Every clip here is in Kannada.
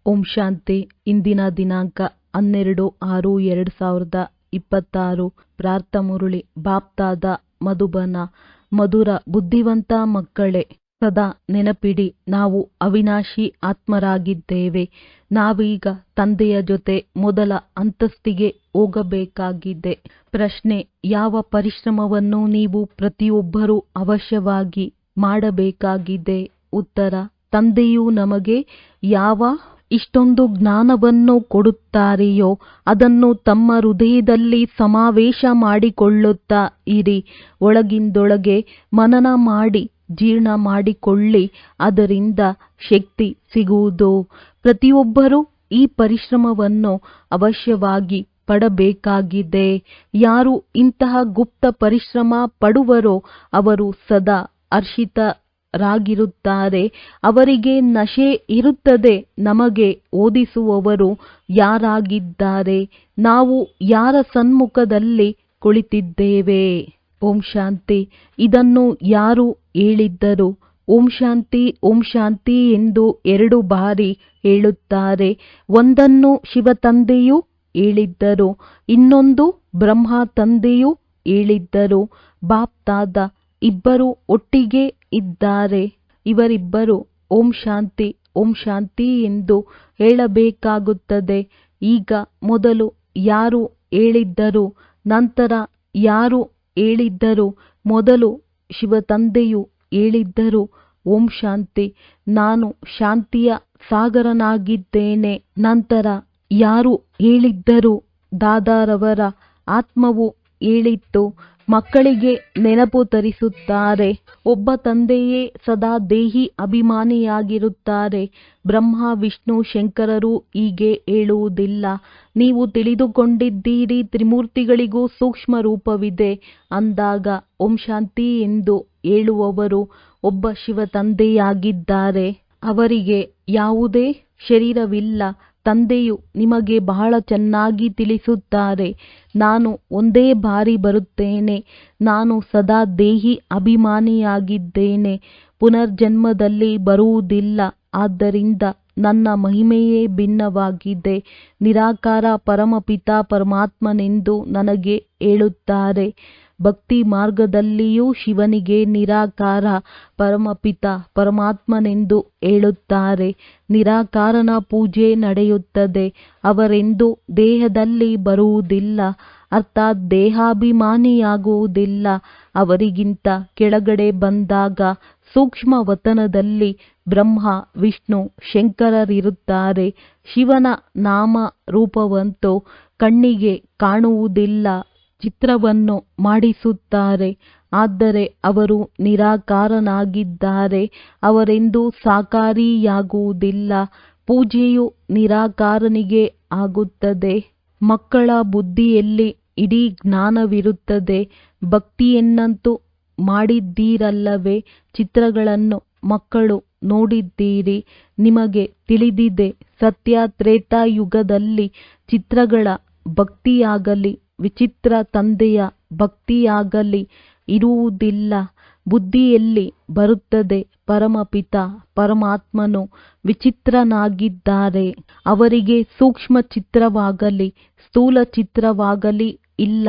ಓಂ ಶಾಂತಿ. ಇಂದಿನ ದಿನಾಂಕ 12/6/2026. ಪ್ರಾರ್ಥ ಮುರುಳಿ. ಬಾಪ್ತಾದ ಮಧುಬನ. ಮಧುರ ಬುದ್ಧಿವಂತ ಮಕ್ಕಳೇ, ಸದಾ ನೆನಪಿಡಿ, ನಾವು ಅವಿನಾಶಿ ಆತ್ಮರಾಗಿದ್ದೇವೆ. ನಾವೀಗ ತಂದೆಯ ಜೊತೆ ಮೊದಲ ಅಂತಸ್ತಿಗೆ ಹೋಗಬೇಕಾಗಿದೆ. ಪ್ರಶ್ನೆ: ಯಾವ ಪರಿಶ್ರಮವನ್ನು ನೀವು ಪ್ರತಿಯೊಬ್ಬರೂ ಅವಶ್ಯವಾಗಿ ಮಾಡಬೇಕಾಗಿದೆ? ಉತ್ತರ: ತಂದೆಯು ನಮಗೆ ಯಾವ ಇಷ್ಟೊಂದು ಜ್ಞಾನವನ್ನು ಕೊಡುತ್ತಾರೆಯೋ ಅದನ್ನು ತಮ್ಮ ಹೃದಯದಲ್ಲಿ ಸಮಾವೇಶ ಮಾಡಿಕೊಳ್ಳುತ್ತಾ ಇರಿ. ಒಳಗಿಂದೊಳಗೆ ಮನನ ಮಾಡಿ ಜೀರ್ಣ ಮಾಡಿಕೊಳ್ಳಿ, ಅದರಿಂದ ಶಕ್ತಿ ಸಿಗುವುದು. ಪ್ರತಿಯೊಬ್ಬರೂ ಈ ಪರಿಶ್ರಮವನ್ನು ಅವಶ್ಯವಾಗಿ ಪಡಬೇಕಾಗಿದೆ. ಯಾರು ಇಂತಹ ಗುಪ್ತ ಪರಿಶ್ರಮ ಪಡುವರೋ ಅವರು ಸದಾ ಹರ್ಷಿತರಾಗಿರುತ್ತಾರೆ. ಅವರಿಗೆ ನಶೆ ಇರುತ್ತದೆ. ನಮಗೆ ಓದಿಸುವವರು ಯಾರಾಗಿದ್ದಾರೆ? ನಾವು ಯಾರ ಸನ್ಮುಖದಲ್ಲಿ ಕುಳಿತಿದ್ದೇವೆ? ಓಂ ಶಾಂತಿ. ಇದನ್ನು ಯಾರು ಹೇಳಿದ್ದರು? ಓಂ ಶಾಂತಿ ಓಂ ಶಾಂತಿ ಎಂದು 2 ಬಾರಿ ಹೇಳುತ್ತಾರೆ. ಒಂದನ್ನು ಶಿವತಂದೆಯು ಹೇಳಿದ್ದರು, ಇನ್ನೊಂದು ಬ್ರಹ್ಮ ತಂದೆಯು ಹೇಳಿದ್ದರು. ಬಾಪ್ತಾದ ಇಬ್ಬರು ಒಟ್ಟಿಗೆ ಇದ್ದಾರೆ. ಇವರಿಬ್ಬರು ಓಂ ಶಾಂತಿ ಎಂದು ಹೇಳಬೇಕಾಗುತ್ತದೆ. ಈಗ ಮೊದಲು ಯಾರು ಹೇಳಿದ್ದರು? ನಂತರ ಯಾರು ಹೇಳಿದ್ದರು? ಮೊದಲು ಶಿವತಂದೆಯು ಹೇಳಿದ್ದರು, ಓಂ ಶಾಂತಿ, ನಾನು ಶಾಂತಿಯ ಸಾಗರನಾಗಿದ್ದೇನೆ. ನಂತರ ಯಾರು ಹೇಳಿದ್ದರು? ದಾದಾರವರ ಆತ್ಮವು ಹೇಳಿತ್ತು. ಮಕ್ಕಳಿಗೆ ನೆನಪು ತರಿಸುತ್ತಾರೆ. ಒಬ್ಬ ತಂದೆಯೇ ಸದಾ ದೇಹಿ ಅಭಿಮಾನಿಯಾಗಿರುತ್ತಾರೆ. ಬ್ರಹ್ಮ ವಿಷ್ಣು ಶಂಕರರು ಹೀಗೆ ಹೇಳುವುದಿಲ್ಲ. ನೀವು ತಿಳಿದುಕೊಂಡಿದ್ದೀರಿ, ತ್ರಿಮೂರ್ತಿಗಳಿಗೂ ಸೂಕ್ಷ್ಮ ರೂಪವಿದೆ ಅಂದಾಗ ಓಂ ಶಾಂತಿ ಎಂದು ಹೇಳುವವರು ಒಬ್ಬ ಶಿವತಂದೆಯಾಗಿದ್ದಾರೆ. ಅವರಿಗೆ ಯಾವುದೇ ಶರೀರವಿಲ್ಲ. ತಂದೆಯು ನಿಮಗೆ ಬಹಳ ಚೆನ್ನಾಗಿ ತಿಳಿಸುತ್ತಾರೆ, ನಾನು ಒಂದೇ ಬಾರಿ ಬರುತ್ತೇನೆ. ನಾನು ಸದಾ ದೇಹಿ ಅಭಿಮಾನಿಯಾಗಿದ್ದೇನೆ, ಪುನರ್ಜನ್ಮದಲ್ಲಿ ಬರುವುದಿಲ್ಲ. ಆದ್ದರಿಂದ ನನ್ನ ಮಹಿಮೆಯೇ ಭಿನ್ನವಾಗಿದೆ. ನಿರಾಕಾರ ಪರಮಪಿತ ಪರಮಾತ್ಮನೆಂದು ನನಗೆ ಹೇಳುತ್ತಾರೆ. ಭಕ್ತಿ ಮಾರ್ಗದಲ್ಲಿಯೂ ಶಿವನಿಗೆ ನಿರಾಕಾರ ಪರಮಪಿತ ಪರಮಾತ್ಮನೆಂದು ಹೇಳುತ್ತಾರೆ. ನಿರಾಕಾರನ ಪೂಜೆ ನಡೆಯುತ್ತದೆ. ಅವರೆಂದು ದೇಹದಲ್ಲಿ ಬರುವುದಿಲ್ಲ, ಅರ್ಥಾತ್ ದೇಹಾಭಿಮಾನಿಯಾಗುವುದಿಲ್ಲ. ಅವರಿಗಿಂತ ಕೆಳಗಡೆ ಬಂದಾಗ ಸೂಕ್ಷ್ಮ ವತನದಲ್ಲಿ ಬ್ರಹ್ಮ ವಿಷ್ಣು ಶಂಕರರಿರುತ್ತಾರೆ. ಶಿವನ ನಾಮ ರೂಪವಂತೂ ಕಣ್ಣಿಗೆ ಕಾಣುವುದಿಲ್ಲ. ಚಿತ್ರವನ್ನು ಮಾಡಿಸುತ್ತಾರೆ, ಆದರೆ ಅವರು ನಿರಾಕಾರನಾಗಿದ್ದಾರೆ. ಅವರೆಂದೂ ಸಾಕಾರಿಯಾಗುವುದಿಲ್ಲ. ಪೂಜೆಯು ನಿರಾಕಾರನಿಗೆ ಆಗುತ್ತದೆ. ಮಕ್ಕಳ ಬುದ್ಧಿಯಲ್ಲಿ ಇಡೀ ಜ್ಞಾನವಿರುತ್ತದೆ. ಭಕ್ತಿಯನ್ನಂತೂ ಮಾಡಿದ್ದೀರಲ್ಲವೇ? ಚಿತ್ರಗಳನ್ನು ಮಕ್ಕಳು ನೋಡಿದ್ದೀರಿ. ನಿಮಗೆ ತಿಳಿದಿದೆ, ಸತ್ಯ ತ್ರೇತಾಯುಗದಲ್ಲಿ ಚಿತ್ರಗಳ ಭಕ್ತಿಯಾಗಲಿ ವಿಚಿತ್ರ ತಂದೆಯ ಭಕ್ತಿಯಾಗಲಿ ಇರುವುದಿಲ್ಲ. ಬುದ್ಧಿಯಲ್ಲಿ ಬರುತ್ತದೆ, ಪರಮಪಿತ ಪರಮಾತ್ಮನು ವಿಚಿತ್ರನಾಗಿದ್ದಾರೆ. ಅವರಿಗೆ ಸೂಕ್ಷ್ಮ ಚಿತ್ರವಾಗಲಿ ಸ್ಥೂಲ ಚಿತ್ರವಾಗಲಿ ಇಲ್ಲ.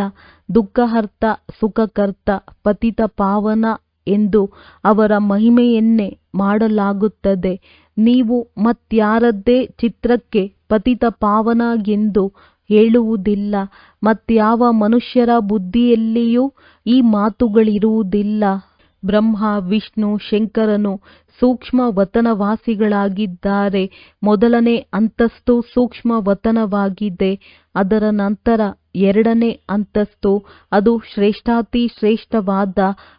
ದುಃಖಹರ್ತ ಸುಖಕರ್ತ ಪತಿತ ಪಾವನ ಎಂದು ಅವರ ಮಹಿಮೆಯನ್ನೇ ಮಾಡಲಾಗುತ್ತದೆ. ನೀವು ಮತ್ಯಾರದ್ದೇ ಚಿತ್ರಕ್ಕೆ ಪತಿತ ಪಾವನ ಎಂದು ಹೇಳುವುದಿಲ್ಲ. ಮತ್ಯಾವ ಮನುಷ್ಯರ ಬುದ್ಧಿಯಲ್ಲಿಯೂ ಈ ಮಾತುಗಳಿರುವುದಿಲ್ಲ. ಬ್ರಹ್ಮ ವಿಷ್ಣು ಶಂಕರನು ಸೂಕ್ಷ್ಮ ವತನವಾಸಿಗಳಾಗಿದ್ದಾರೆ. ಮೊದಲನೇ ಅಂತಸ್ತು ಸೂಕ್ಷ್ಮ ವತನವಾಗಿದೆ. ಅದರ ನಂತರ 2ನೇ ಅಂತಸ್ತು, ಅದು ಶ್ರೇಷ್ಠಾತಿ ಶ್ರೇಷ್ಠವಾದ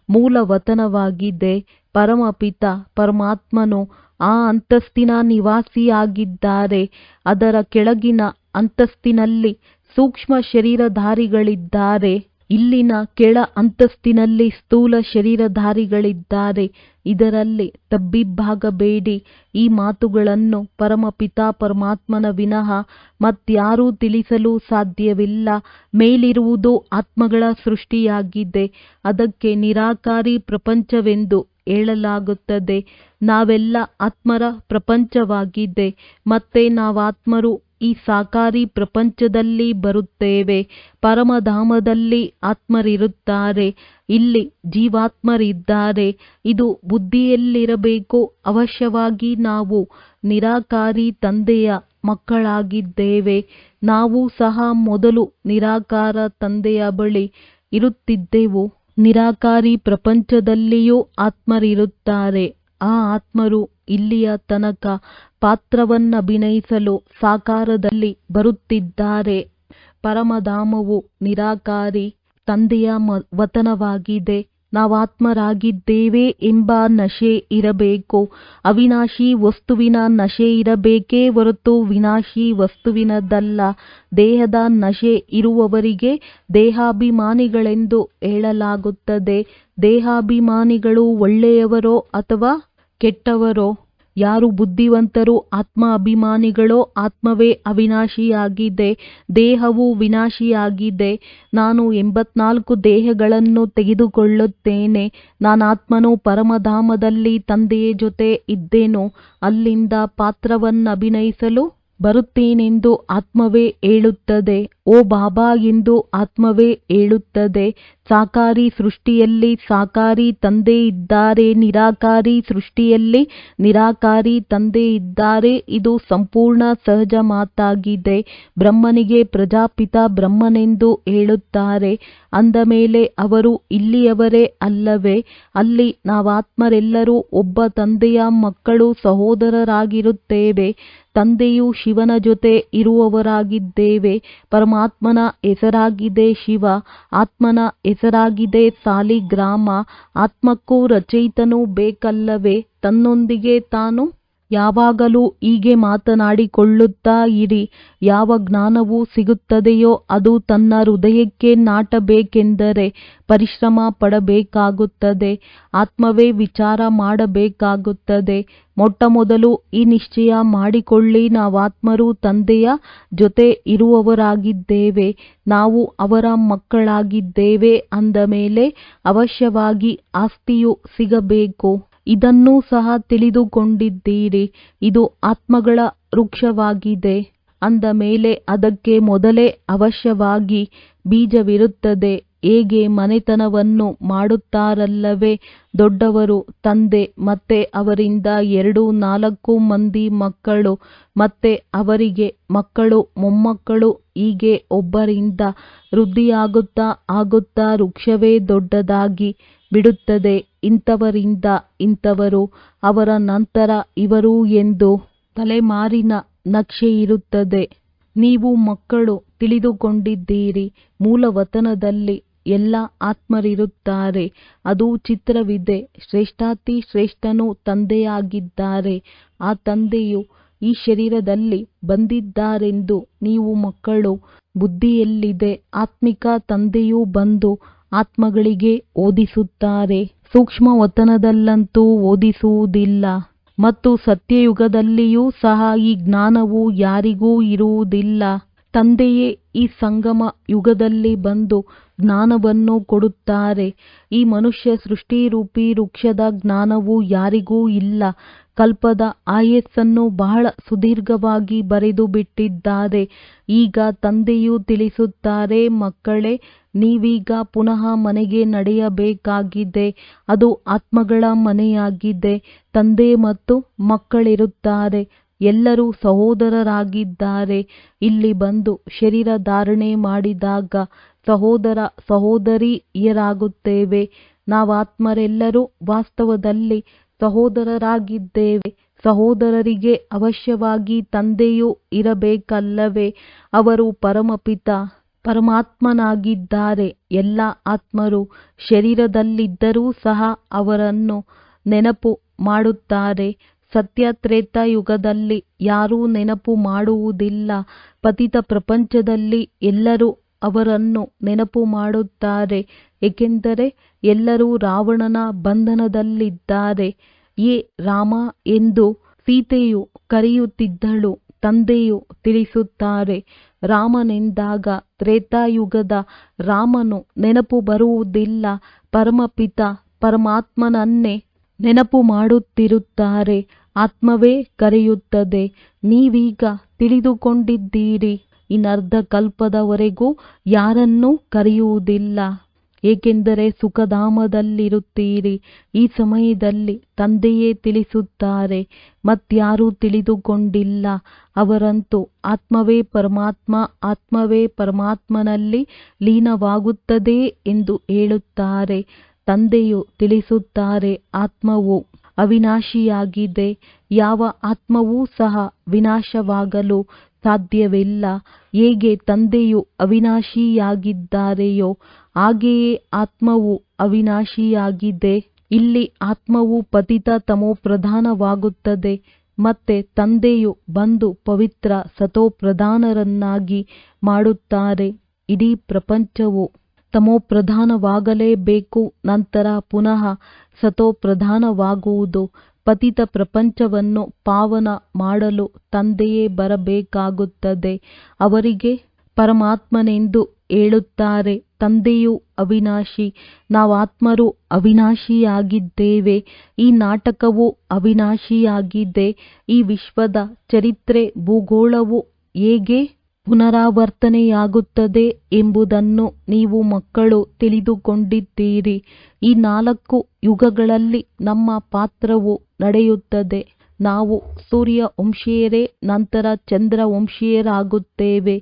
ಮೂಲ ವತನವಾಗಿದೆ. ಪರಮಪಿತ ಪರಮಾತ್ಮನು ಆ ಅಂತಸ್ತಿನ ನಿವಾಸಿಯಾಗಿದ್ದಾರೆ. ಅದರ ಕೆಳಗಿನ ಅಂತಸ್ತಿನಲ್ಲಿ ಸೂಕ್ಷ್ಮ ಶರೀರಧಾರಿಗಳಿದ್ದಾರೆ. ಇಲ್ಲಿನ ಕೆಳ ಅಂತಸ್ತಿನಲ್ಲಿ ಸ್ಥೂಲ ಶರೀರಧಾರಿಗಳಿದ್ದಾರೆ. ಇದರಲ್ಲಿ ತಬ್ಬಿಬ್ಬಾಗಬೇಡಿ. ಈ ಮಾತುಗಳನ್ನು ಪರಮಪಿತ ಪರಮಾತ್ಮನ ವಿನಃ ಮತ್ಯಾರೂ ತಿಳಿಸಲು ಸಾಧ್ಯವಿಲ್ಲ. ಮೇಲಿರುವುದು ಆತ್ಮಗಳ ಸೃಷ್ಟಿಯಾಗಿದೆ. ಅದಕ್ಕೆ ನಿರಾಕಾರಿ ಪ್ರಪಂಚವೆಂದು ಹೇಳಲಾಗುತ್ತದೆ. ನಾವೆಲ್ಲ ಆತ್ಮರ ಪ್ರಪಂಚವಾಗಿದೆ. ಮತ್ತೆ ನಾವಾತ್ಮರು ಈ ಸಾಕಾರಿ ಪ್ರಪಂಚದಲ್ಲಿ ಬರುತ್ತೇವೆ. ಪರಮಧಾಮದಲ್ಲಿ ಆತ್ಮರಿರುತ್ತಾರೆ, ಇಲ್ಲಿ ಜೀವಾತ್ಮರಿದ್ದಾರೆ. ಇದು ಬುದ್ಧಿಯಲ್ಲಿರಬೇಕು. ಅವಶ್ಯವಾಗಿ ನಾವು ನಿರಾಕಾರಿ ತಂದೆಯ ಮಕ್ಕಳಾಗಿದ್ದೇವೆ. ನಾವು ಸಹ ಮೊದಲು ನಿರಾಕಾರ ತಂದೆಯ ಬಳಿ ಇರುತ್ತಿದ್ದೆವು. ನಿರಾಕಾರಿ ಪ್ರಪಂಚದಲ್ಲಿಯೂ ಆತ್ಮರಿರುತ್ತಾರೆ. ಆ ಆತ್ಮರು ಇಲ್ಲಿಯ ತನಕ ಪಾತ್ರವನ್ನಭಿನಯಿಸಲು ಸಾಕಾರದಲ್ಲಿ ಬರುತ್ತಿದ್ದಾರೆ. ಪರಮಧಾಮವು ನಿರಾಕಾರಿ ತಂದೆಯ ವತನವಾಗಿದೆ. ನಾವಾತ್ಮರಾಗಿದ್ದೇವೆ ಎಂಬ ನಶೆ ಇರಬೇಕು. ಅವಿನಾಶಿ ವಸ್ತುವಿನ ನಶೆ ಇರಬೇಕೇ ಹೊರತು ವಿನಾಶಿ ವಸ್ತುವಿನದಲ್ಲ. ದೇಹದ ನಶೆ ಇರುವವರಿಗೆ ದೇಹಾಭಿಮಾನಿಗಳೆಂದು ಹೇಳಲಾಗುತ್ತದೆ. ದೇಹಾಭಿಮಾನಿಗಳು ಒಳ್ಳೆಯವರೋ ಅಥವಾ ಕೆಟ್ಟವರೋ? ಯಾರು ಬುದ್ಧಿವಂತರು? ಆತ್ಮ ಅಭಿಮಾನಿಗಳೋ? ಆತ್ಮವೇ ಅವಿನಾಶಿಯಾಗಿದೆ, ದೇಹವು ವಿನಾಶಿಯಾಗಿದೆ. ನಾನು 84 ದೇಹಗಳನ್ನು ತೆಗೆದುಕೊಳ್ಳುತ್ತೇನೆ. ನಾನಾತ್ಮನು ಪರಮಧಾಮದಲ್ಲಿ ತಂದೆಯ ಜೊತೆ ಇದ್ದೇನೋ ಅಲ್ಲಿಂದ ಪಾತ್ರವನ್ನಭಿನಯಿಸಲು ಬರುತ್ತೇನೆಂದು ಆತ್ಮವೇ ಹೇಳುತ್ತದೆ. ಓ ಬಾಬಾ ಎಂದು ಆತ್ಮವೇ ಹೇಳುತ್ತದೆ. ಸಾಕಾರಿ ಸೃಷ್ಟಿಯಲ್ಲಿ ಸಾಕಾರಿ ತಂದೆ ಇದ್ದಾರೆ, ನಿರಾಕಾರಿ ಸೃಷ್ಟಿಯಲ್ಲಿ ನಿರಾಕಾರಿ ತಂದೆ ಇದ್ದಾರೆ. ಇದು ಸಂಪೂರ್ಣ ಸಹಜ ಮಾತಾಗಿದೆ. ಬ್ರಹ್ಮನಿಗೆ ಪ್ರಜಾಪಿತ ಬ್ರಹ್ಮನೆಂದು ಹೇಳುತ್ತಾರೆ. ಅಂದ ಮೇಲೆ ಅವರು ಇಲ್ಲಿಯವರೇ ಅಲ್ಲವೇ? ಅಲ್ಲಿ ನಾವಾತ್ಮರೆಲ್ಲರೂ ಒಬ್ಬ ತಂದೆಯ ಮಕ್ಕಳು, ಸಹೋದರರಾಗಿರುತ್ತೇವೆ. ತಂದೆಯು ಶಿವನ ಜೊತೆ ಇರುವವರಾಗಿದ್ದೇವೆ. ಪರಮಾತ್ಮನ ಹೆಸರಾಗಿದೆ ಶಿವ, ಆತ್ಮನ ಹೆಸರಾಗಿದೆ ಸಾಲಿಗ್ರಾಮ. ಆತ್ಮಕ್ಕೂ ರಚಯಿತನೂ ಬೇಕಲ್ಲವೇ? ತನ್ನೊಂದಿಗೆ ತಾನು ಯಾವಾಗಲೂ ಹೀಗೆ ಮಾತನಾಡಿಕೊಳ್ಳುತ್ತಾ ಇರಿ. ಯಾವ ಜ್ಞಾನವು ಸಿಗುತ್ತದೆಯೋ ಅದು ತನ್ನ ಹೃದಯಕ್ಕೆ ನಾಟಬೇಕೆಂದರೆ ಪರಿಶ್ರಮ ಪಡಬೇಕಾಗುತ್ತದೆ. ಆತ್ಮವೇ ವಿಚಾರ ಮಾಡಬೇಕಾಗುತ್ತದೆ. ಮೊಟ್ಟಮೊದಲು ಈ ನಿಶ್ಚಯ ಮಾಡಿಕೊಳ್ಳಿ, ನಾವಾತ್ಮರು ತಂದೆಯ ಜೊತೆ ಇರುವವರಾಗಿದ್ದೇವೆ. ನಾವು ಅವರ ಮಕ್ಕಳಾಗಿದ್ದೇವೆ. ಅಂದ ಮೇಲೆ ಅವಶ್ಯವಾಗಿ ಆಸ್ತಿಯು ಸಿಗಬೇಕು. ಇದನ್ನೂ ಸಹ ತಿಳಿದುಕೊಂಡಿದ್ದೀರಿ. ಇದು ಆತ್ಮಗಳ ವೃಕ್ಷವಾಗಿದೆ. ಅಂದ ಮೇಲೆ ಅದಕ್ಕೆ ಮೊದಲೇ ಅವಶ್ಯವಾಗಿ ಬೀಜವಿರುತ್ತದೆ. ಹೇಗೆ ಮನೆತನವನ್ನು ಮಾಡುತ್ತಾರಲ್ಲವೇ ದೊಡ್ಡವರು, ತಂದೆ, ಮತ್ತೆ ಅವರಿಂದ 2-4 ಮಂದಿ ಮಕ್ಕಳು, ಮತ್ತೆ ಅವರಿಗೆ ಮಕ್ಕಳು, ಮೊಮ್ಮಕ್ಕಳು, ಹೀಗೆ ಒಬ್ಬರಿಂದ ವೃದ್ಧಿಯಾಗುತ್ತಾ ಆಗುತ್ತಾ ವೃಕ್ಷವೇ ದೊಡ್ಡದಾಗಿ ಬಿಡುತ್ತದೆ. ಇಂಥವರಿಂದ ಇಂಥವರು, ಅವರ ನಂತರ ಇವರು ಎಂದು ತಲೆಮಾರಿನ ನಕ್ಷೆಯಿರುತ್ತದೆ. ನೀವು ಮಕ್ಕಳು ತಿಳಿದುಕೊಂಡಿದ್ದೀರಿ. ಮೂಲ ವತನದಲ್ಲಿ ಎಲ್ಲ ಆತ್ಮರಿರುತ್ತಾರೆ. ಅದು ಚಿತ್ರವಿದೆ. ಶ್ರೇಷ್ಠಾತಿ ಶ್ರೇಷ್ಠನು ತಂದೆಯಾಗಿದ್ದಾರೆ. ಆ ತಂದೆಯು ಈ ಶರೀರದಲ್ಲಿ ಬಂದಿದ್ದಾರೆಂದು ನೀವು ಮಕ್ಕಳು ಬುದ್ಧಿಯಲ್ಲಿದೆ. ಆತ್ಮಿಕ ತಂದೆಯೂ ಬಂದು ಆತ್ಮಗಳಿಗೆ ಓದಿಸುತ್ತಾರೆ. ಸೂಕ್ಷ್ಮ ವತನದಲ್ಲಂತೂ ಓದಿಸುವುದಿಲ್ಲ. ಮತ್ತು ಸತ್ಯಯುಗದಲ್ಲಿಯೂ ಸಹ ಈ ಜ್ಞಾನವು ಯಾರಿಗೂ ಇರುವುದಿಲ್ಲ. ತಂದೆಯೇ ಈ ಸಂಗಮ ಯುಗದಲ್ಲಿ ಬಂದು ಜ್ಞಾನವನ್ನು ಕೊಡುತ್ತಾರೆ. ಈ ಮನುಷ್ಯ ಸೃಷ್ಟಿರೂಪಿ ವೃಕ್ಷದ ಜ್ಞಾನವು ಯಾರಿಗೂ ಇಲ್ಲ. ಕಲ್ಪದ ಆಯಸ್ಸನ್ನು ಬಹಳ ಸುದೀರ್ಘವಾಗಿ ಬರೆದು ಬಿಟ್ಟಿದ್ದಾರೆ. ಈಗ ತಂದೆಯು ತಿಳಿಸುತ್ತಾರೆ, ಮಕ್ಕಳೇ, ನೀವೀಗ ಪುನಃ ಮನೆಗೆ ನಡೆಯಬೇಕಾಗಿದೆ. ಅದು ಆತ್ಮಗಳ ಮನೆಯಾಗಿದೆ. ತಂದೆ ಮತ್ತು ಮಕ್ಕಳಿರುತ್ತಾರೆ. ಎಲ್ಲರೂ ಸಹೋದರರಾಗಿದ್ದಾರೆ. ಇಲ್ಲಿ ಬಂದು ಶರೀರ ಧಾರಣೆ ಮಾಡಿದಾಗ ಸಹೋದರ ಸಹೋದರಿಯರಾಗುತ್ತೇವೆ. ನಾವಾತ್ಮರೆಲ್ಲರೂ ವಾಸ್ತವದಲ್ಲಿ ಸಹೋದರರಾಗಿದ್ದೇವೆ. ಸಹೋದರರಿಗೆ ಅವಶ್ಯವಾಗಿ ತಂದೆಯೂ ಇರಬೇಕಲ್ಲವೇ? ಅವರು ಪರಮಪಿತ ಪರಮಾತ್ಮನಾಗಿದ್ದಾರೆ. ಎಲ್ಲ ಆತ್ಮರು ಶರೀರದಲ್ಲಿದ್ದರೂ ಸಹ ಅವರನ್ನು ನೆನಪು ಮಾಡುತ್ತಾರೆ. ಸತ್ಯ ತ್ರೇತಾಯುಗದಲ್ಲಿ ಯಾರೂ ನೆನಪು ಮಾಡುವುದಿಲ್ಲ. ಪತಿತ ಪ್ರಪಂಚದಲ್ಲಿ ಎಲ್ಲರೂ ಅವರನ್ನು ನೆನಪು ಮಾಡುತ್ತಾರೆ. ಏಕೆಂದರೆ ಎಲ್ಲರೂ ರಾವಣನ ಬಂಧನದಲ್ಲಿದ್ದಾರೆ. ಏ ರಾಮ ಎಂದು ಸೀತೆಯು ಕರೆಯುತ್ತಿದ್ದಳು. ತಂದೆಯು ತಿಳಿಸುತ್ತಾರೆ, ರಾಮನೆಂದಾಗ ತ್ರೇತಾಯುಗದ ರಾಮನು ನೆನಪು ಬರುವುದಿಲ್ಲ. ಪರಮಪಿತ ಪರಮಾತ್ಮನನ್ನೇ ನೆನಪು ಮಾಡುತ್ತಿರುತ್ತಾರೆ. ಆತ್ಮವೇ ಕರೆಯುತ್ತದೆ. ನೀವೀಗ ತಿಳಿದುಕೊಂಡಿದ್ದೀರಿ. ಇನ್ನರ್ಧ ಕಲ್ಪದವರೆಗೂ ಯಾರನ್ನೂ ಕರೆಯುವುದಿಲ್ಲ, ಏಕೆಂದರೆ ಸುಖಧಾಮದಲ್ಲಿರುತ್ತೀರಿ. ಈ ಸಮಯದಲ್ಲಿ ತಂದೆಯೇ ತಿಳಿಸುತ್ತಾರೆ, ಮತ್ಯಾರೂ ತಿಳಿದುಕೊಂಡಿಲ್ಲ. ಅವರಂತೂ ಆತ್ಮವೇ ಪರಮಾತ್ಮ, ಆತ್ಮವೇ ಪರಮಾತ್ಮನಲ್ಲಿ ಲೀನವಾಗುತ್ತದೆ ಎಂದು ಹೇಳುತ್ತಾರೆ. ತಂದೆಯು ತಿಳಿಸುತ್ತಾರೆ, ಆತ್ಮವು ಅವಿನಾಶಿಯಾಗಿದೆ. ಯಾವ ಆತ್ಮವೂ ಸಹ ವಿನಾಶವಾಗಲು ಸಾಧ್ಯವಿಲ್ಲ. ಹೇಗೆ ತಂದೆಯು ಅವಿನಾಶಿಯಾಗಿದ್ದಾರೆಯೋ ಹಾಗೆಯೇ ಆತ್ಮವು ಅವಿನಾಶಿಯಾಗಿದೆ. ಇಲ್ಲಿ ಆತ್ಮವು ಪತಿತ ತಮೋಪ್ರಧಾನವಾಗುತ್ತದೆ, ಮತ್ತೆ ತಂದೆಯು ಬಂದು ಪವಿತ್ರ ಸತೋಪ್ರಧಾನರನ್ನಾಗಿ ಮಾಡುತ್ತಾರೆ. ಇಡೀ ಪ್ರಪಂಚವು ತಮೋಪ್ರಧಾನವಾಗಲೇಬೇಕು, ನಂತರ ಪುನಃ ಸತೋಪ್ರಧಾನವಾಗುವುದು. ಪತಿತ ಪ್ರಪಂಚವನ್ನು ಪಾವನ ಮಾಡಲು ತಂದೆಯೇ ಬರಬೇಕಾಗುತ್ತದೆ. ಅವರಿಗೆ ಪರಮಾತ್ಮನೆಂದು ಹೇಳುತ್ತಾರೆ. ತಂದೆಯು ಅವಿನಾಶಿ, ನಾವಾತ್ಮರು ಅವಿನಾಶಿಯಾಗಿದ್ದೇವೆ. ಈ ನಾಟಕವು ಅವಿನಾಶಿಯಾಗಿದೆ. ಈ ವಿಶ್ವದ ಚರಿತ್ರೆ, ಭೂಗೋಳವು ಹೇಗೆ ಪುನರಾವರ್ತನೆಯಾಗುತ್ತದೆ ಎಂಬುದನ್ನು ನೀವು ಮಕ್ಕಳು ತಿಳಿದುಕೊಂಡಿದ್ದೀರಿ. ಈ 4 ಯುಗಗಳಲ್ಲಿ ನಮ್ಮ ಪಾತ್ರವು ನಡೆಯುತ್ತದೆ. ನಾವು ಸೂರ್ಯವಂಶೀಯರೇ, ನಂತರ ಚಂದ್ರವಂಶೀಯರಾಗುತ್ತೇವೆ.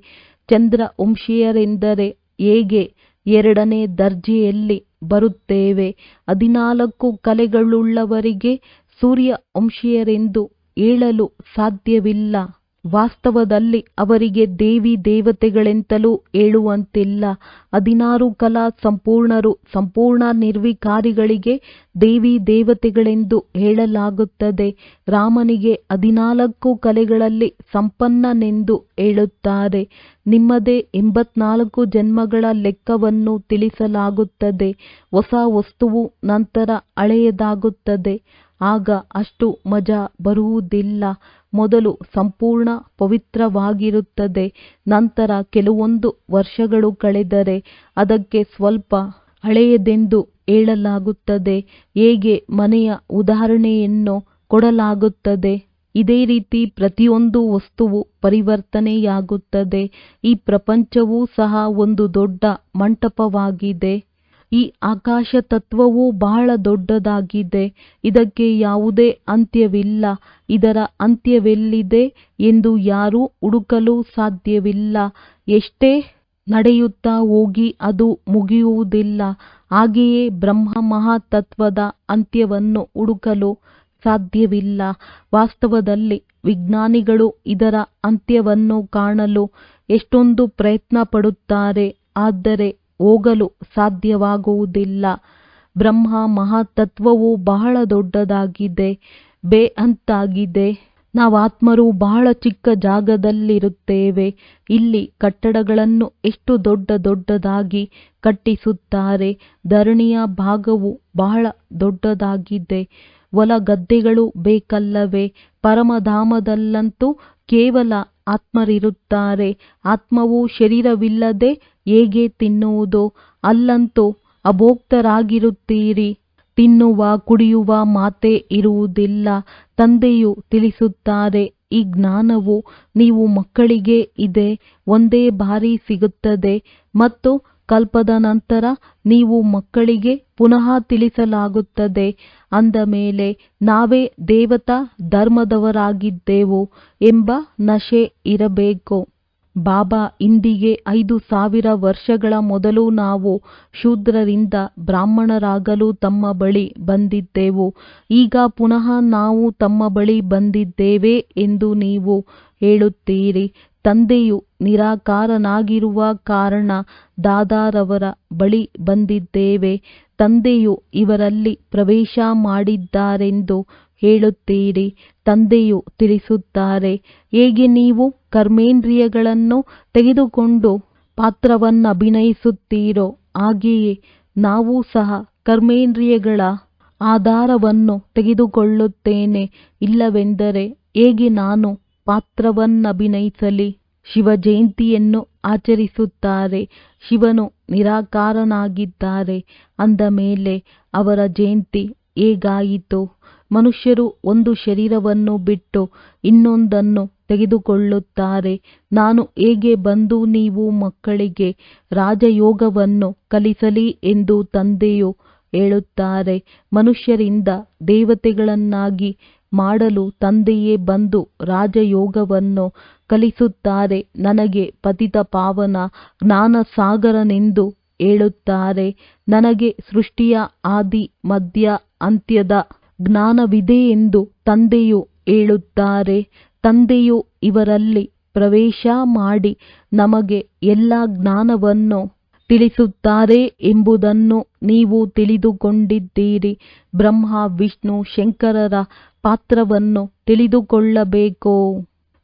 ಚಂದ್ರವಂಶೀಯರೆಂದರೆ ಹೇಗೆ 2ನೇ ದರ್ಜೆಯಲ್ಲಿ ಬರುತ್ತೇವೆ. 14 ಕಲೆಗಳುಳ್ಳವರಿಗೆ ಸೂರ್ಯವಂಶೀಯರೆಂದು ಹೇಳಲು ಸಾಧ್ಯವಿಲ್ಲ. ವಾಸ್ತವದಲ್ಲಿ ಅವರಿಗೆ ದೇವಿ ದೇವತೆಗಳೆಂತಲೂ ಹೇಳುವಂತಿಲ್ಲ. 16 ಕಲಾ ಸಂಪೂರ್ಣರು, ಸಂಪೂರ್ಣ ನಿರ್ವಿಕಾರಿಗಳಿಗೆ ದೇವಿ ದೇವತೆಗಳೆಂದು ಹೇಳಲಾಗುತ್ತದೆ. ರಾಮನಿಗೆ 14 ಕಲೆಗಳಲ್ಲಿ ಸಂಪನ್ನನೆಂದು ಹೇಳುತ್ತಾರೆ. ನಿಮ್ಮದೇ 84 ಜನ್ಮಗಳ ಲೆಕ್ಕವನ್ನು ತಿಳಿಸಲಾಗುತ್ತದೆ. ಹೊಸ ವಸ್ತುವು ನಂತರ ಹಳೆಯದಾಗುತ್ತದೆ. ಆಗ ಅಷ್ಟು ಮಜಾ ಬರುವುದಿಲ್ಲ. ಮೊದಲು ಸಂಪೂರ್ಣ ಪವಿತ್ರವಾಗಿರುತ್ತದೆ. ನಂತರ ಕೆಲವೊಂದು ವರ್ಷಗಳು ಕಳೆದರೆ ಅದಕ್ಕೆ ಸ್ವಲ್ಪ ಹಳೆಯದೆಂದು ಹೇಳಲಾಗುತ್ತದೆ. ಹೇಗೆ ಮನೆಯ ಉದಾಹರಣೆಯನ್ನು ಕೊಡಲಾಗುತ್ತದೆ, ಇದೇ ರೀತಿ ಪ್ರತಿಯೊಂದು ವಸ್ತುವು ಪರಿವರ್ತನೆಯಾಗುತ್ತದೆ. ಈ ಪ್ರಪಂಚವೂ ಸಹ ಒಂದು ದೊಡ್ಡ ಮಂಟಪವಾಗಿದೆ. ಈ ಆಕಾಶ ತತ್ವವು ಬಹಳ ದೊಡ್ಡದಾಗಿದೆ. ಇದಕ್ಕೆ ಯಾವುದೇ ಅಂತ್ಯವಿಲ್ಲ. ಇದರ ಅಂತ್ಯವೆಲ್ಲಿದೆ ಎಂದು ಯಾರೂ ಹುಡುಕಲು ಸಾಧ್ಯವಿಲ್ಲ. ಎಷ್ಟೇ ನಡೆಯುತ್ತಾ ಹೋಗಿ ಅದು ಮುಗಿಯುವುದಿಲ್ಲ. ಹಾಗೆಯೇ ಬ್ರಹ್ಮ ಮಹಾತತ್ವದ ಅಂತ್ಯವನ್ನು ಹುಡುಕಲು ಸಾಧ್ಯವಿಲ್ಲ. ವಾಸ್ತವದಲ್ಲಿ ವಿಜ್ಞಾನಿಗಳು ಇದರ ಅಂತ್ಯವನ್ನು ಕಾಣಲು ಎಷ್ಟೊಂದು ಪ್ರಯತ್ನ ಪಡುತ್ತಾರೆ, ಆದರೆ ಹೋಗಲು ಸಾಧ್ಯವಾಗುವುದಿಲ್ಲ. ಬ್ರಹ್ಮ ಮಹಾತತ್ವವು ಬಹಳ ದೊಡ್ಡದಾಗಿದೆ, ಬೇಅಂತಾಗಿದೆ. ನಾವಾತ್ಮರು ಬಹಳ ಚಿಕ್ಕ ಜಾಗದಲ್ಲಿರುತ್ತೇವೆ. ಇಲ್ಲಿ ಕಟ್ಟಡಗಳನ್ನು ಎಷ್ಟು ದೊಡ್ಡದಾಗಿ ಕಟ್ಟಿಸುತ್ತಾರೆ. ಧರಣಿಯ ಭಾಗವು ಬಹಳ ದೊಡ್ಡದಾಗಿದೆ. ಹೊಲ ಗದ್ದೆಗಳು ಬೇಕಲ್ಲವೇ? ಪರಮಧಾಮದಲ್ಲಂತೂ ಕೇವಲ ಆತ್ಮರಿರುತ್ತಾರೆ. ಆತ್ಮವು ಶರೀರವಿಲ್ಲದೆ ಹೇಗೆ ತಿನ್ನುವುದು? ಅಲ್ಲಂತೂ ಅಭೋಕ್ತರಾಗಿರುತ್ತೀರಿ. ತಿನ್ನುವ ಕುಡಿಯುವ ಮಾತೇ ಇರುವುದಿಲ್ಲ. ತಂದೆಯು ತಿಳಿಸುತ್ತಾರೆ, ಈ ಜ್ಞಾನವು ನೀವು ಮಕ್ಕಳಿಗೆ ಇದೆ, ಒಂದೇ ಬಾರಿ ಸಿಗುತ್ತದೆ ಮತ್ತು ಕಲ್ಪದ ನಂತರ ನೀವು ಮಕ್ಕಳಿಗೆ ಪುನಃ ತಿಳಿಸಲಾಗುತ್ತದೆ. ಅಂದ ಮೇಲೆ ನಾವೇ ದೇವತಾ ಧರ್ಮದವರಾಗಿದ್ದೆವು ಎಂಬ ನಶೆ ಇರಬೇಕು. ಬಾಬಾ ಇಂದಿಗೆ 5000 ವರ್ಷಗಳ ಮೊದಲು ನಾವು ಶೂದ್ರರಿಂದ ಬ್ರಾಹ್ಮಣರಾಗಲು ತಮ್ಮ ಬಳಿ ಬಂದಿದ್ದೆವು. ಈಗ ಪುನಃ ನಾವು ತಮ್ಮ ಬಳಿ ಬಂದಿದ್ದೇವೆ ಎಂದು ನೀವು ಹೇಳುತ್ತೀರಿ. ತಂದೆಯು ನಿರಾಕಾರನಾಗಿರುವ ಕಾರಣ ದಾದಾರವರ ಬಳಿ ಬಂದಿದ್ದೇವೆ. ತಂದೆಯು ಇವರಲ್ಲಿ ಪ್ರವೇಶ ಮಾಡಿದ್ದಾರೆಂದು ಹೇಳುತ್ತೀರಿ. ತಂದೆಯು ತಿಳಿಸುತ್ತಾರೆ, ಹೇಗೆ ನೀವು ಕರ್ಮೇಂದ್ರಿಯಗಳನ್ನು ತೆಗೆದುಕೊಂಡು ಪಾತ್ರವನ್ನಭಿನಯಿಸುತ್ತೀರೋ ಹಾಗೆಯೇ ನಾವು ಸಹ ಕರ್ಮೇಂದ್ರಿಯಗಳ ಆಧಾರವನ್ನು ತೆಗೆದುಕೊಳ್ಳುತ್ತೇನೆ. ಇಲ್ಲವೆಂದರೆ ಹೇಗೆ ನಾನು ಪಾತ್ರವನ್ನಭಿನಯಿಸಲಿ? ಶಿವ ಜಯಂತಿಯನ್ನು ಆಚರಿಸುತ್ತಾರೆ. ಶಿವನು ನಿರಾಕಾರನಾಗಿದ್ದಾರೆ. ಅಂದ ಮೇಲೆ ಅವರ ಜಯಂತಿ ಹೇಗಾಯಿತು? ಮನುಷ್ಯರು ಒಂದು ಶರೀರವನ್ನು ಬಿಟ್ಟು ಇನ್ನೊಂದನ್ನು ತೆಗೆದುಕೊಳ್ಳುತ್ತಾರೆ. ನಾನು ಹೇಗೆ ಬಂದು ನೀವು ಮಕ್ಕಳಿಗೆ ರಾಜಯೋಗವನ್ನು ಕಲಿಸಲಿ ಎಂದು ತಂದೆಯು ಹೇಳುತ್ತಾರೆ. ಮನುಷ್ಯರಿಂದ ದೇವತೆಗಳನ್ನಾಗಿ ಮಾಡಲು ತಂದೆಯೇ ಬಂದು ರಾಜಯೋಗವನ್ನು ಕಲಿಸುತ್ತಾರೆ. ನನಗೆ ಪತಿತ ಪಾವನ ಜ್ಞಾನಸಾಗರನೆಂದು ಹೇಳುತ್ತಾರೆ. ನನಗೆ ಸೃಷ್ಟಿಯ ಆದಿ ಮಧ್ಯ ಅಂತ್ಯದ ಜ್ಞಾನವಿದೆ ಎಂದು ತಂದೆಯು ಹೇಳುತ್ತಾರೆ. ತಂದೆಯು ಇವರಲ್ಲಿ ಪ್ರವೇಶ ಮಾಡಿ ನಮಗೆ ಎಲ್ಲ ಜ್ಞಾನವನ್ನು ತಿಳಿಸುತ್ತಾರೆ ಎಂಬುದನ್ನು ನೀವು ತಿಳಿದುಕೊಂಡಿದ್ದೀರಿ. ಬ್ರಹ್ಮ ವಿಷ್ಣು ಶಂಕರರ ಪಾತ್ರವನ್ನು ತಿಳಿದುಕೊಳ್ಳಬೇಕು.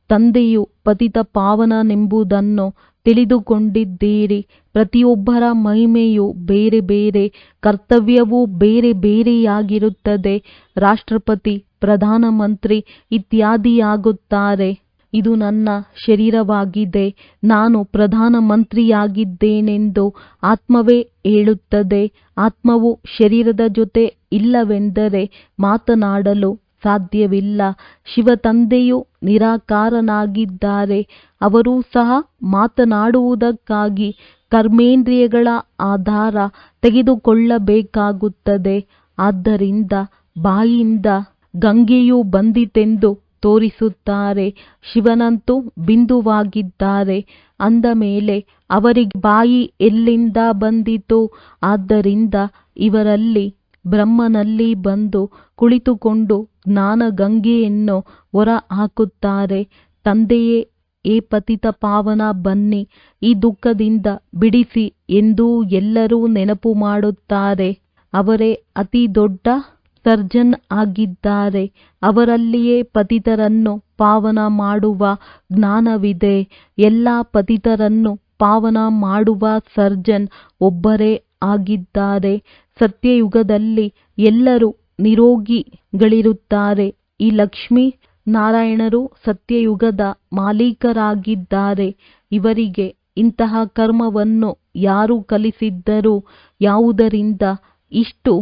ತಂದೆಯು ಪತಿತ ಪಾವನನೆಂಬುದನ್ನು ತಿಳಿದುಕೊಂಡಿದ್ದೀರಿ. ಪ್ರತಿಯೊಬ್ಬರ ಮಹಿಮೆಯು ಬೇರೆ ಬೇರೆ, ಕರ್ತವ್ಯವೂ ಬೇರೆ ಬೇರೆಯಾಗಿರುತ್ತದೆ. ರಾಷ್ಟ್ರಪತಿ, ಪ್ರಧಾನಮಂತ್ರಿ ಇತ್ಯಾದಿಯಾಗುತ್ತಾರೆ. ಇದು ನನ್ನ ಶರೀರವಾಗಿದೆ, ನಾನು ಪ್ರಧಾನಮಂತ್ರಿಯಾಗಿದ್ದೇನೆಂದು ಆತ್ಮವೇ ಹೇಳುತ್ತದೆ. ಆತ್ಮವು ಶರೀರದ ಜೊತೆ ಇಲ್ಲವೆಂದರೆ ಮಾತನಾಡಲು ಸಾಧ್ಯವಿಲ್ಲ. ಶಿವತಂದೆಯು ನಿರಾಕಾರನಾಗಿದ್ದಾರೆ. ಅವರೂ ಸಹ ಮಾತನಾಡುವುದಕ್ಕಾಗಿ ಕರ್ಮೇಂದ್ರಿಯಗಳ ಆಧಾರ ತೆಗೆದುಕೊಳ್ಳಬೇಕಾಗುತ್ತದೆ. ಆದ್ದರಿಂದ ಬಾಯಿಯಿಂದ ಗಂಗೆಯು ಬಂದಿತೆಂದು ತೋರಿಸುತ್ತಾರೆ. ಶಿವನಂತೂ ಬಿಂದುವಾಗಿದ್ದಾರೆ. ಅಂದ ಮೇಲೆ ಅವರಿಗೆ ಬಾಯಿ ಎಲ್ಲಿಂದ ಬಂದಿತು? ಆದ್ದರಿಂದ ಇವರಲ್ಲಿ ಬ್ರಹ್ಮನಲ್ಲಿ ಬಂದು ಕುಳಿತುಕೊಂಡು ಜ್ಞಾನ ಗಂಗೆಯನ್ನು ಹೊರ ಹಾಕುತ್ತಾರೆ. ತಂದೆಯೇ, ಏ ಪತಿತ ಪಾವನ, ಬನ್ನಿ, ಈ ದುಃಖದಿಂದ ಬಿಡಿಸಿ ಎಂದೂ ಎಲ್ಲರೂ ನೆನಪು ಮಾಡುತ್ತಾರೆ. ಅವರೇ ಅತಿ ದೊಡ್ಡ ಸರ್ಜನ್ ಆಗಿದ್ದಾರೆ. ಅವರಲ್ಲಿಯೇ ಪತಿತರನ್ನು ಪಾವನ ಮಾಡುವ ಜ್ಞಾನವಿದೆ. ಎಲ್ಲ ಪತಿತರನ್ನು ಪಾವನ ಮಾಡುವ ಸರ್ಜನ್ ಒಬ್ಬರೇ ಆಗಿದ್ದಾರೆ. ಸತ್ಯಯುಗದಲ್ಲಿ ಎಲ್ಲರೂ ನಿರೋಗಿಗಳಿರುತ್ತಾರೆ. ಈ ಲಕ್ಷ್ಮೀ ನಾರಾಯಣರು ಸತ್ಯಯುಗದ ಮಾಲೀಕರಾಗಿದ್ದಾರೆ. ಇವರಿಗೆ ಇಂತಹ ಕರ್ಮವನ್ನು ಯಾರು ಕಲಿಸಿದ್ದರು? ಯಾವುದರಿಂದ ಇಷ್ಟು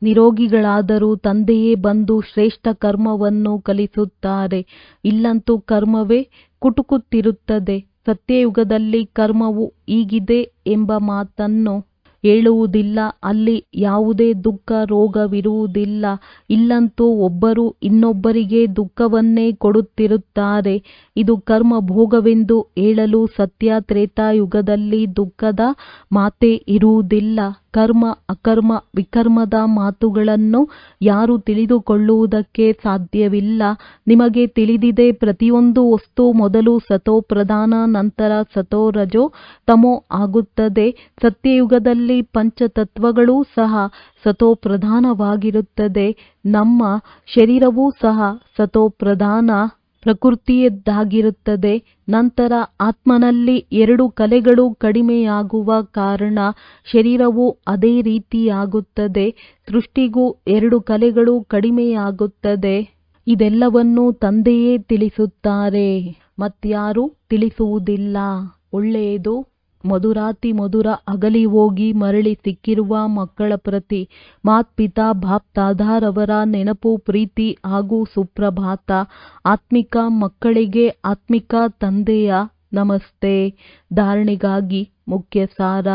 ನಿರೋಗಿಗಳಾದರೂ ತಂದೆಯೇ ಬಂದು ಶ್ರೇಷ್ಠ ಕರ್ಮವನ್ನು ಕಲಿಸುತ್ತಾರೆ. ಇಲ್ಲಂತೂ ಕರ್ಮವೇ ಕುಟುಕುತ್ತಿರುತ್ತದೆ. ಸತ್ಯಯುಗದಲ್ಲಿ ಕರ್ಮವು ಹೀಗಿದೆ ಎಂಬ ಮಾತನ್ನು ಹೇಳುವುದಿಲ್ಲ. ಅಲ್ಲಿ ಯಾವುದೇ ದುಃಖ ರೋಗವಿರುವುದಿಲ್ಲ. ಇಲ್ಲಂತೂ ಒಬ್ಬರು ಇನ್ನೊಬ್ಬರಿಗೆ ದುಃಖವನ್ನೇ ಕೊಡುತ್ತಿರುತ್ತಾರೆ. ಇದು ಕರ್ಮ ಭೋಗವೆಂದು ಹೇಳಲು ಸತ್ಯ ತ್ರೇತಾಯುಗದಲ್ಲಿ ದುಃಖದ ಮಾತೇ ಇರುವುದಿಲ್ಲ. ಕರ್ಮ ಅಕರ್ಮ ವಿಕರ್ಮದ ಮಾತುಗಳನ್ನು ಯಾರು ತಿಳಿದುಕೊಳ್ಳುವುದಕ್ಕೆ ಸಾಧ್ಯವಿಲ್ಲ. ನಿಮಗೆ ತಿಳಿದಿದೆ, ಪ್ರತಿಯೊಂದು ವಸ್ತು ಮೊದಲು ಸತೋ ಪ್ರಧಾನ, ನಂತರ ಸತೋ ರಜೋ ತಮೋ ಆಗುತ್ತದೆ. ಸತ್ಯಯುಗದಲ್ಲಿ ಪಂಚತತ್ವಗಳೂ ಸಹ ಸತೋ ಪ್ರಧಾನವಾಗಿರುತ್ತದೆ. ನಮ್ಮ ಶರೀರವೂ ಸಹ ಸತೋ ಪ್ರಧಾನ ಪ್ರಕೃತಿಯದ್ದಾಗಿರುತ್ತದೆ. ನಂತರ ಆತ್ಮನಲ್ಲಿ 2 ಕಲೆಗಳು ಕಡಿಮೆಯಾಗುವ ಕಾರಣ ಶರೀರವು ಅದೇ ರೀತಿಯಾಗುತ್ತದೆ. ಸೃಷ್ಟಿಗೂ 2 ಕಲೆಗಳು ಕಡಿಮೆಯಾಗುತ್ತದೆ. ಇದೆಲ್ಲವನ್ನೂ ತಂದೆಯೇ ತಿಳಿಸುತ್ತಾರೆ, ಮತ್ಯಾರೂ ತಿಳಿಸುವುದಿಲ್ಲ. ಒಳ್ಳೆಯದು. ಮಧುರಾತಿ ಮಧುರ ಅಗಲಿ ಹೋಗಿ ಮರಳಿ ಸಿಕ್ಕಿರುವ ಮಕ್ಕಳ ಪ್ರತಿ ಮಾತ್ಪಿತಾ ಬಾಪ್ ದಾದಾರವರ ನೆನಪು, ಪ್ರೀತಿ ಹಾಗೂ ಸುಪ್ರಭಾತ. ಆತ್ಮಿಕ ಮಕ್ಕಳಿಗೆ ಆತ್ಮಿಕ ತಂದೆಯ ನಮಸ್ತೆ. ಧಾರಣೆಗಾಗಿ ಮುಖ್ಯ ಸಾರ.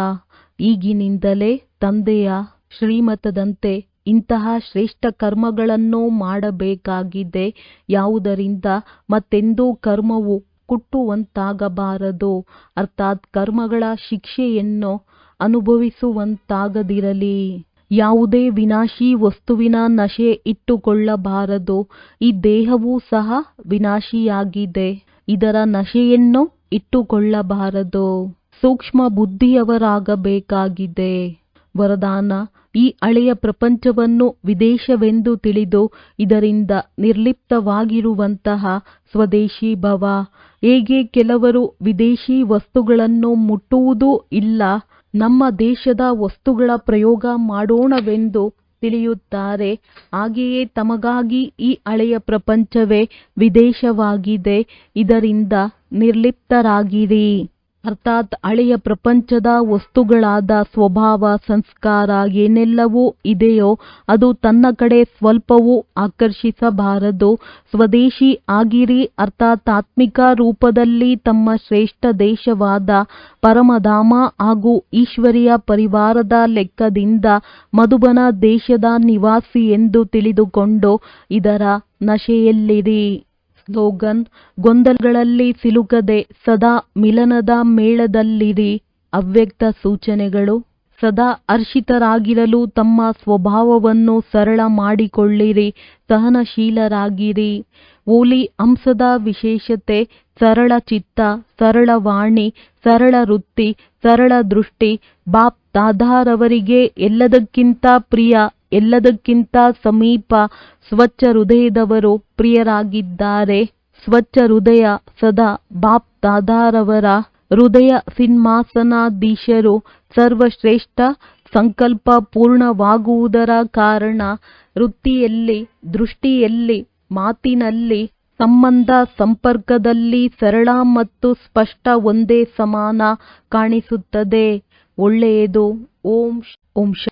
ಈಗಿನಿಂದಲೇ ತಂದೆಯ ಶ್ರೀಮತದಂತೆ ಇಂತಹ ಶ್ರೇಷ್ಠ ಕರ್ಮಗಳನ್ನು ಮಾಡಬೇಕಾಗಿದೆ. ಯಾವುದರಿಂದ ಮತ್ತೆಂದೂ ಕರ್ಮವು ಕುಟ್ಟುವಂತಾಗಬಾರದು. ಅರ್ಥಾತ್ ಕರ್ಮಗಳ ಶಿಕ್ಷೆಯನ್ನು ಅನುಭವಿಸುವಂತಾಗದಿರಲಿ. ಯಾವುದೇ ವಿನಾಶಿ ವಸ್ತುವಿನ ನಶೆ ಇಟ್ಟುಕೊಳ್ಳಬಾರದು. ಈ ದೇಹವೂ ಸಹ ವಿನಾಶಿಯಾಗಿದೆ. ಇದರ ನಶೆಯನ್ನು ಇಟ್ಟುಕೊಳ್ಳಬಾರದು. ಸೂಕ್ಷ್ಮ ಬುದ್ಧಿಯವರಾಗಬೇಕಾಗಿದೆ. ವರದಾನ: ಈ ಹಳೆಯ ಪ್ರಪಂಚವನ್ನು ವಿದೇಶವೆಂದು ತಿಳಿದು ಇದರಿಂದ ನಿರ್ಲಿಪ್ತವಾಗಿರುವಂತಹ ಸ್ವದೇಶಿ ಭವ. ಹೇಗೆ ಕೆಲವರು ವಿದೇಶಿ ವಸ್ತುಗಳನ್ನು ಮುಟ್ಟುವುದೂ ಇಲ್ಲ, ನಮ್ಮ ದೇಶದ ವಸ್ತುಗಳ ಪ್ರಯೋಗ ಮಾಡೋಣವೆಂದು ತಿಳಿಯುತ್ತಾರೆ. ಹಾಗೆಯೇ ತಮಗಾಗಿ ಈ ಹಳೆಯ ಪ್ರಪಂಚವೇ ವಿದೇಶವಾಗಿದೆ. ಇದರಿಂದ ನಿರ್ಲಿಪ್ತರಾಗಿರಿ. ಅರ್ಥಾತ್ ಹಳೆಯ ಪ್ರಪಂಚದ ವಸ್ತುಗಳಾದ ಸ್ವಭಾವ, ಸಂಸ್ಕಾರ ಏನೆಲ್ಲವೂ ಇದೆಯೋ ಅದು ತನ್ನ ಕಡೆ ಸ್ವಲ್ಪವೂ ಆಕರ್ಷಿಸಬಾರದು. ಸ್ವದೇಶಿ ಆಗಿರಿ, ಅರ್ಥಾತ್ ಆತ್ಮಿಕ ರೂಪದಲ್ಲಿ ತಮ್ಮ ಶ್ರೇಷ್ಠ ದೇಶವಾದ ಪರಮಧಾಮ ಹಾಗೂ ಈಶ್ವರೀಯ ಪರಿವಾರದ ಲೆಕ್ಕದಿಂದ ಮಧುಬನ ದೇಶದ ನಿವಾಸಿ ಎಂದು ತಿಳಿದುಕೊಂಡು ಇದರ ನಶೆಯಲ್ಲಿರಿ. ಸ್ಲೋಗನ್: ಗೊಂದಲಗಳಲ್ಲಿ ಸಿಲುಕದೆ ಸದಾ ಮಿಲನದ ಮೇಳದಲ್ಲಿರಿ. ಅವ್ಯಕ್ತ ಸೂಚನೆಗಳು: ಸದಾ ಹರ್ಷಿತರಾಗಿರಲು ತಮ್ಮ ಸ್ವಭಾವವನ್ನು ಸರಳ ಮಾಡಿಕೊಳ್ಳಿರಿ. ಸಹನಶೀಲರಾಗಿರಿ. ಓಲಿ ಅಂಶದ ವಿಶೇಷತೆ: ಸರಳ ಚಿತ್ತ, ಸರಳ ವಾಣಿ, ಸರಳ ವೃತ್ತಿ, ಸರಳ ದೃಷ್ಟಿ. ಬಾಪ್ ದಾದಾರವರಿಗೆ ಎಲ್ಲದಕ್ಕಿಂತ ಪ್ರಿಯ, ಎಲ್ಲದಕ್ಕಿಂತ ಸಮೀಪ ಸ್ವಚ್ಛ ಹೃದಯದವರು ಪ್ರಿಯರಾಗಿದ್ದಾರೆ. ಸ್ವಚ್ಛ ಹೃದಯ ಸದಾ ಬಾಪ್ ದಾದಾರವರ ಹೃದಯ ಸಿಂಹಾಸನಾಧೀಶರು. ಸರ್ವಶ್ರೇಷ್ಠ ಸಂಕಲ್ಪ ಪೂರ್ಣವಾಗುವುದರ ಕಾರಣ ವೃತ್ತಿಯಲ್ಲಿ, ದೃಷ್ಟಿಯಲ್ಲಿ, ಮಾತಿನಲ್ಲಿ, ಸಂಬಂಧ ಸಂಪರ್ಕದಲ್ಲಿ ಸರಳ ಮತ್ತು ಸ್ಪಷ್ಟ ಒಂದೇ ಸಮಾನ ಕಾಣಿಸುತ್ತದೆ. ಒಳ್ಳೆಯದು. ಓಂ